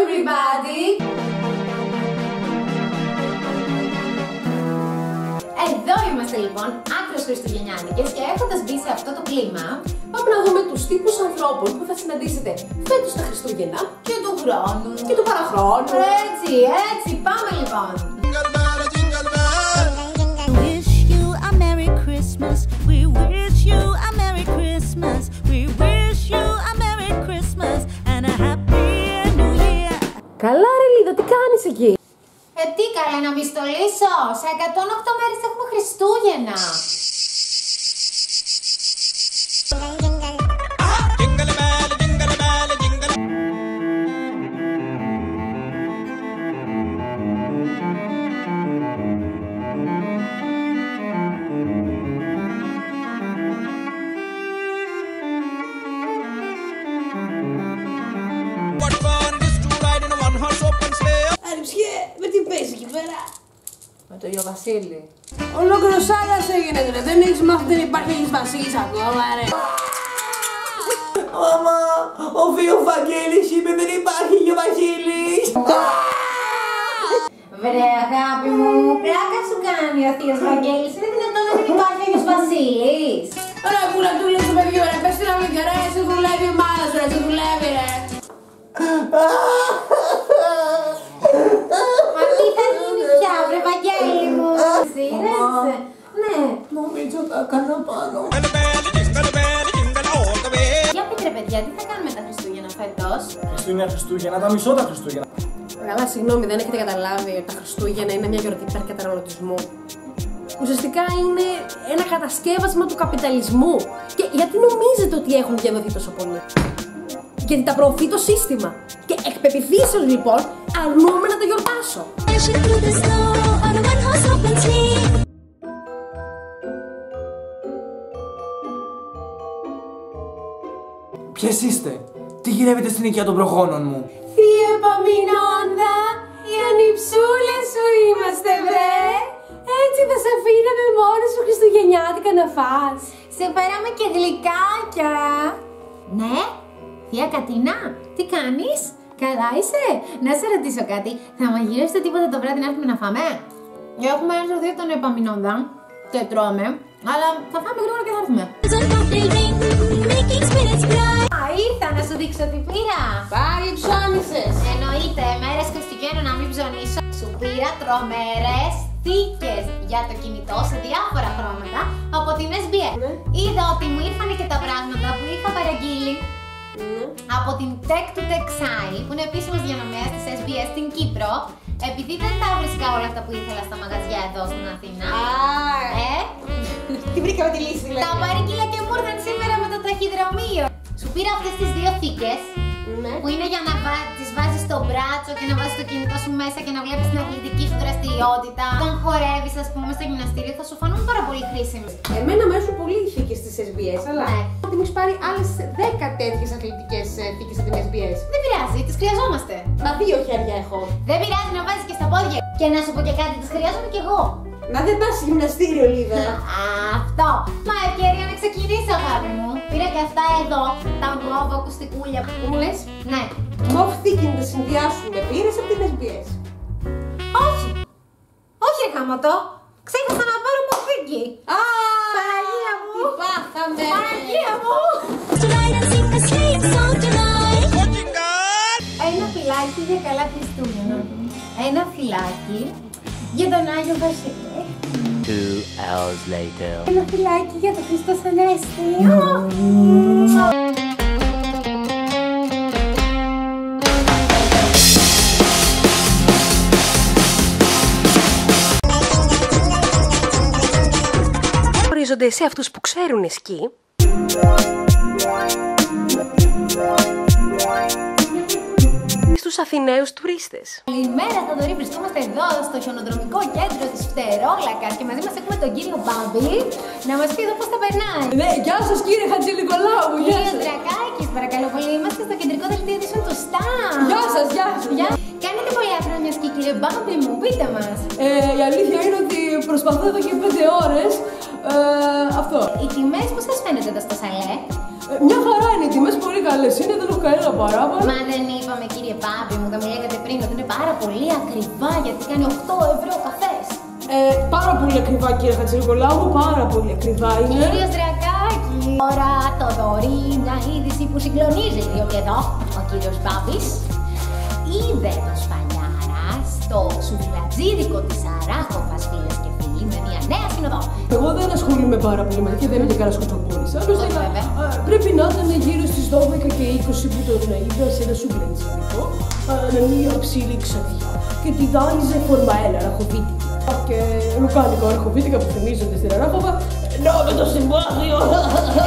everybody! Εδώ είμαστε λοιπόν, άκρως χριστουγεννιάτικες, και έχοντας μπει σε αυτό το κλίμα, πάμε να δούμε τους τύπους ανθρώπων που θα συναντήσετε φέτος τα Χριστούγεννα και του χρόνου και του παραχρόνου. Έτσι, πάμε λοιπόν! We wish you a Merry Christmas. We wish you a Merry Christmas and a Happy New Year. Καλά ρε Λίδα, τι κάνεις εκεί? Τι καλά να μη στολίσω, σε 108 μέρες έχουμε Χριστούγεννα. Με τι παίζει εκεί πέρα? Με το γιο Βασίλη. Ολόκληρος άλλας έγινε ρε, δεν έχεις μάθει, δεν υπάρχει γιος Βασίλης ακόμα ρε. Μαμά, ο Βίο Βαγγέλης είπε δεν υπάρχει γιο Βασίλης. Βρε αγάπη μου, πλάκα σου κάνει ο θείος Βαγγέλης, είναι δυνατόν να μην υπάρχει ο γιος Βασίλης? Ρε πουλα του λες το παιδί ρε, πες την αμυγγα ρε, σε δουλεύει η μάνα σου ρε, σε δουλεύει ρε. Μα τι θα γίνει πια βρε Βαγγέλη μου? Σύρεσαι? Ναι. Νομίζω τα έκανα πάνω. Για πείτε παιδιά, τι θα κάνουμε τα Χριστούγεννα φέτος? Χριστούγεννα, τα μισώ τα Χριστούγεννα. Καλά, συγγνώμη, δεν έχετε καταλάβει ότι τα Χριστούγεννα είναι μια γιορτή υπερκαταναλωτισμού. Ουσιαστικά είναι ένα κατασκεύασμα του καπιταλισμού. Και γιατί νομίζετε ότι έχουν διαδοθεί τόσο πολύ? Γιατί τα προωθεί το σύστημα. Και εκ πεποιθήσεως λοιπόν αρνούμαι να το γιορτάσω. Ποιες είστε? Τι γυρεύετε στην οικία των προγόνων μου? Θεία Επαμινόντα, οι ανιψούλες σου είμαστε βρε. Έτσι θα σε αφήναμε μόνος σου χριστουγεννιάτικα να φας. Σε φέραμε και γλυκάκια. Ναι, θεία Κατίνα, τι κάνεις? Καλά είσαι? Να σε ρωτήσω κάτι, θα μαγειρεύσετε τίποτα το βράδυ να έρθουμε να φάμε? Έχουμε ένα ζωρδί τον Επαμινόντα και τρώμε, αλλά θα φάμε γρήγορα και θα έρθουμε. Ήρθα να σου δείξω τι πήρα. Πάλι ψώνισες? Εννοείται, μέρες Χριστουγέννων να μην ψωνίσω. Σου πήρα τρομερές θήκες για το κινητό σε διάφορα χρώματα από την SBS. Είδα ότι μου ήρθαν και τα πράγματα που είχα παραγγείλει από την Tech to Textile, που είναι επίσημος διανομέας της SBS στην Κύπρο. Επειδή δεν τα βρίσκα όλα αυτά που ήθελα στα μαγαζιά εδώ στην Αθήνα. Τι βρήκαμε τη λύση δηλαδή? Τα παρήγγειλα και μου ήρθαν σήμερα με το ταχυδρομείο. Σου πήρα αυτές τις δύο θήκες που είναι για να τις βάζεις στο μπράτσο και να βάζεις το κινητό σου μέσα και να βλέπεις την αθλητική σου δραστηριότητα. Όταν χορεύεις, ας πούμε, στο γυμναστήριο θα σου φανούν πάρα πολύ χρήσιμες. Εμένα μου αρέσουν πολύ οι θήκες της SBS, αλλά ότι μου έχει πάρει άλλες 10 τέτοιες αθλητικές θήκες από την SBS. Δεν πειράζει, τις χρειαζόμαστε. Τα δύο χέρια έχω. Δεν πειράζει να βάζεις και στα πόδια. Και να σου πω και κάτι, τις χρειάζομαι κι εγώ. Να δεν πας γυμναστήριο, Λίδα. Αυτό. Μα ευκαιρία να ξεκινήσω, αγάπη μου. Πήρα και αυτά εδώ, τα μόβ ακουστικούλια που μου λες. Ναι. Μοβ θήκη να τα συνδυάσουμε. Πήρες από την SBS? Όχι. Όχι ρε γάματο. Ξέχασα να πάρω μοβ θήκη. Παναγία μου. Τι πάθαμε. Παναγία μου. Ένα φυλάκι για καλά Χριστούγεννα. Ένα φυλάκι για τον Άγιο Βασίλη. 2 hours later. Ένα φυλάκι για το Χριστός Ανέστη. Ορίζονται σε αυτούς που ξέρουν σκι. Στους Αθηναίους τουρίστες. Καλημέρα Θοδωρή, βρισκόμαστε εδώ στο χιονοδρομικό κέντρο της Φτερόλακας και μαζί μας έχουμε τον κύριο Μπάμπη να μας πει εδώ πώς θα περνάει. Ναι, γεια σας κύριε Χατζηνικολάου, γεια Κύριε σας. Δρακάκης, παρακαλώ πολύ, είμαστε στο κεντρικό δελτίο ειδήσεων του ΣΤΑΜ. Γεια σας, γεια σας. Κάνετε πολλά χρόνια σκι κύριε Μπάμπη μου, πείτε μας. Η αλήθεια είναι ότι προσπαθώ εδώ και 5 ώρες. Αυτό. Οι τιμές πώς σας φαίνεται εδώ στο σαλέ? Μια χαρά είναι οι τιμές πολύ καλές είναι, δεν έχω κανένα παράπονο. Μα δεν είπαμε, κύριε Πάπη μου, δεν μου λέγατε πριν ότι είναι πάρα πολύ ακριβά γιατί κάνει 8 ευρώ ο καφές. Πάρα πολύ ακριβά, κύριε Χατζηνικολάου, πάρα πολύ ακριβά είναι. Κύριος Δρακάκη, τώρα το δωρή, μια είδηση που συγκλονίζει διότι εδώ ο κύριος Πάπης είδε το Σπανιάρα στο σουβλατζίδικο της Αράχοφας, φίλες και φίλοι, με μια νέα συνοδό. Εγώ δεν ασχολούμαι πάρα πολύ με τέτοια, δεν είμαι και κανένας κοτσομπόλης. Άλλωστε, πρέπει να ήταν γύρω στις 12 και 20 που τον είδα σε ένα σουβλατζίδικο με μια ψηλή ξαδιά και τη δάνειζε φορμαέλα ραχοβίτικη. Και λουκάνικα ραχοβίτικα που θυμίζονται στην Αράχοφα. Να με το συμπάθειο!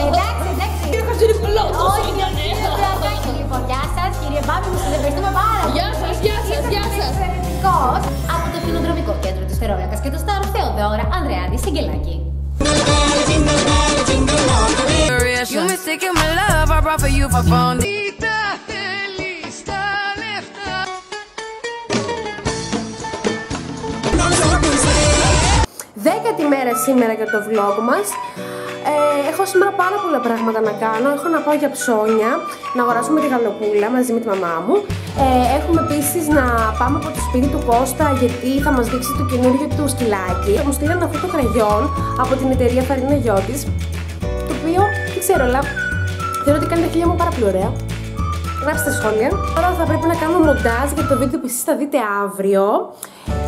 Εντάξει. Κύριε Χατζηνικολάου, τόσο Όχι, είναι. κύριε Δρακάκη, λοιπόν, γεια σας, κύριε Πάπη μου, σας ευχαριστούμε πάρα πολύ. Γεια σας, γεια σας, γεια σας. Εξαιρετικός. Από το Χιονοδρομικό Κέντρο του Στερόλακας και το Στάρο Θεοδώρα Ανδρεάδη Σιγκελάκη. You mistaken my love, I brought for you for fun. Δέκατη μέρα σήμερα για το vlog μας. Έχω σήμερα πάρα πολλά πράγματα να κάνω. Έχω να πάω για ψώνια, να αγοράσουμε τη γαλοπούλα μαζί με τη μαμά μου. Έχουμε επίσης να πάμε από το σπίτι του Κώστα γιατί θα μας δείξει το καινούργιο του σκυλάκι. Μου στείλαν αυτό το κραγιόν από την εταιρεία Φαρίνα Γιώτης, το οποίο δεν ξέρω, αλλά θεωρώ ότι κάνει τα χείλια μου πάρα πολύ ωραία. Γράψτε σχόλια. Τώρα θα πρέπει να κάνω μοντάζ για το βίντεο που εσείς θα δείτε αύριο.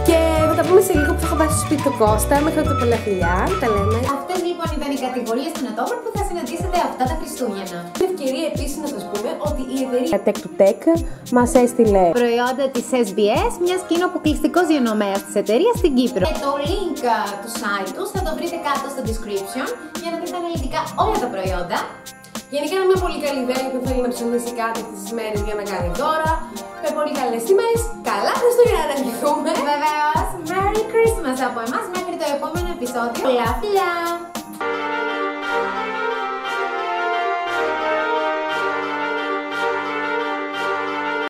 Και θα τα πούμε σε λίγο που θα έχω πάει στο σπίτι του Κώστα. Μέχρι τότε πολλά φιλιά. Τα λέμε. Αυτές λοιπόν ήταν οι κατηγορίες των ατόμων που θα συναντήσετε αυτά τα Χριστούγεννα. Με ευκαιρία επίσης να σας πούμε ότι η εταιρεία Tech to Tech μας έστειλε Προϊόντα της SBS, μιας και είναι ο αποκλειστικός διανομέας της εταιρείας στην Κύπρο. Και το link του site τους θα το βρείτε κάτω στο description για να δείτε αναλυτικά όλα τα προϊόντα. Γενικά είναι μια πολύ καλή ιδέα που θέλει να ψωνίσει κάτι αυτές τις μέρες για να κάνει δώρα. Με πολύ καλές τιμές. Καλά Χριστούγεννα να ευχηθούμε. Βεβαίως, Merry Christmas από εμάς μέχρι το επόμενο επεισόδιο. Πολλά φιλιά!